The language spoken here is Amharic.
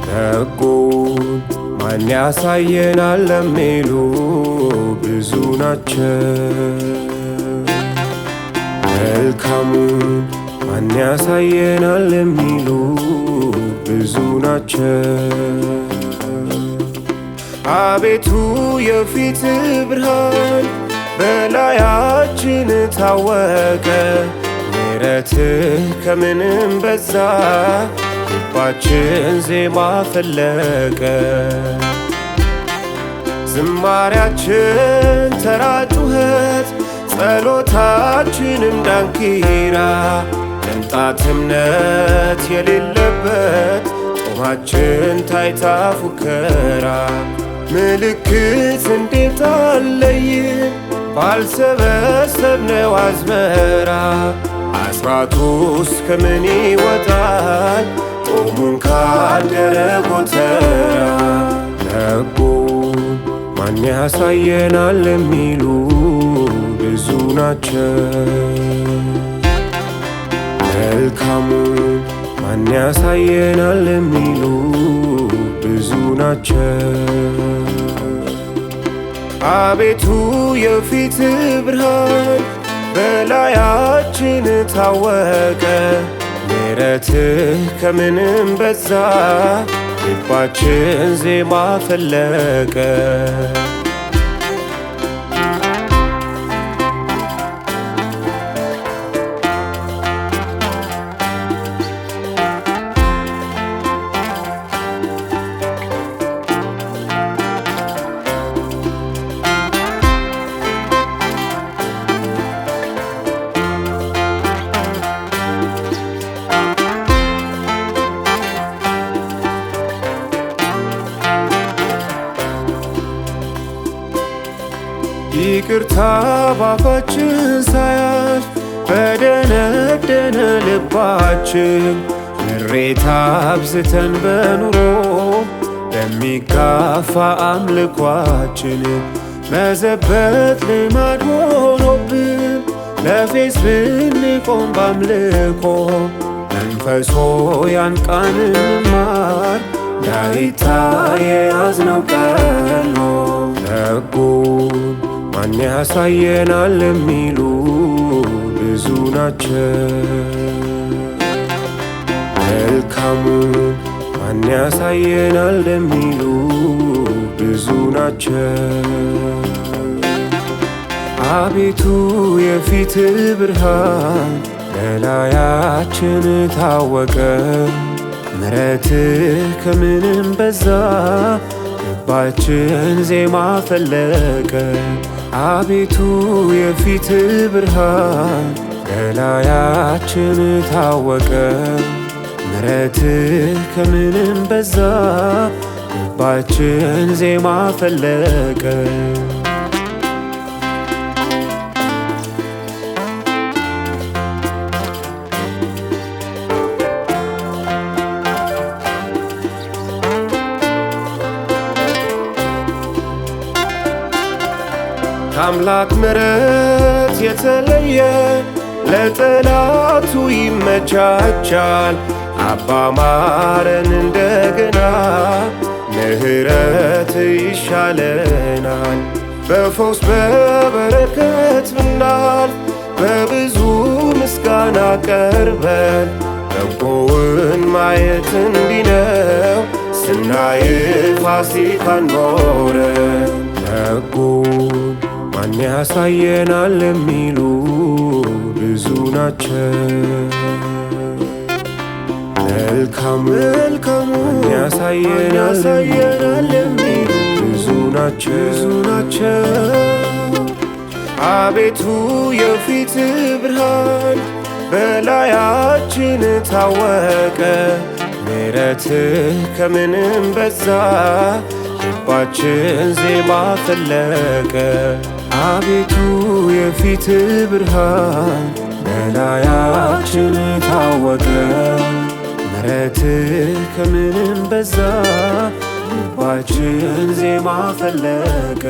ሕጉን ማን ያሳየናል ለሚሉ ብዙ ናቸው። መልካሙን ማን ያሳየናል ለሚሉ ብዙ ናቸው። አቤቱ የፊት ብርሃን በላያችን ታወቀ፣ ምሕረትህ ከምንም በዛ፣ ልባችን ዜማ ፈለቀ። ዝማሪያችን ተራ ጩኸት፣ ጸሎታችንም ዳንኪራ፣ ቅንጣት እምነት የሌለበት ጾማችን ታይታ ፉከራ። ምልክት እንዴት አለይን ባልሰበሰብነው አዝመራ፣ አስራቱስ ከምን ይወጣል ጦሙን ካደረ ጎተራ። ሕጉን ማን ያሳየናል ለሚሉ ብዙ ናቸው። መልካሙን ማን ያሳየናል ለሚሉ ብዙ ናቸው። አቤቱ የፊት ብርሃን በላያችን ታወቀ፣ ምሕረትህ ከምንም በዛ፣ ልባችን ዜማ ፈለቀ። ይቅርታ ባፋችን ሳያልፍ በደነደነ ልባችን፣ ምሬት አብዝተን በኑሮ በሚጋፋ አምልኳችን፣ መዘበት ልማድ ሆኖብን ለፌስ ብንቆም ባምልኮ፣ መንፈሶ ያንቃን እንማር እንዳይታይ የያዝነው ቀሎ። ሕጉን ማን ያሳየናል ለሚሉ ብዙ ናቸው። መልካሙን ማን ያሳየናል ለሚሉ ብዙ ናቸው። አቤቱ የፊት ብርሃን በላያችን ታወቀ፣ ምሕረትህ ከምንም በዛ፣ ልባችን ዜማ ፈለቀ። አቤቱ የፊት ብርሃን በላያችን ታወቀ፣ ምሕረትህ ከምንም በዛ፣ ልባችን ዜማ ፈለቀ። ከአምላክ ምሕረት የተለየ ለጠላቱ ይመቻቻል። አባ ማረን እንደገና ምሕረት ይሻለናል። በፈውስ በበረከት ብናልፍ በብዙ ምስጋና ቀርበን፣ በጎውን ማየት እንዲህ ነው ስናይ ፋሲካን ኖረን። ሕጉን ማን ያሳየናል ለሚሉ ብዙ ናቸው። መልካሙን ማን ያሳየናል ለሚሉ ብዙ ናቸው። አቤቱ የፊት ብርሃን በላያችን ታወቀ፣ ምሕረትህ ከምንም በዛ፣ ልባችን ዜማ ፈለቀ። አቤቱ የፊት ብርሃን በላያችን ታወቀ። ምሕረትህ ከምንም በዛ ልባችን ዜማ ፈለቀ።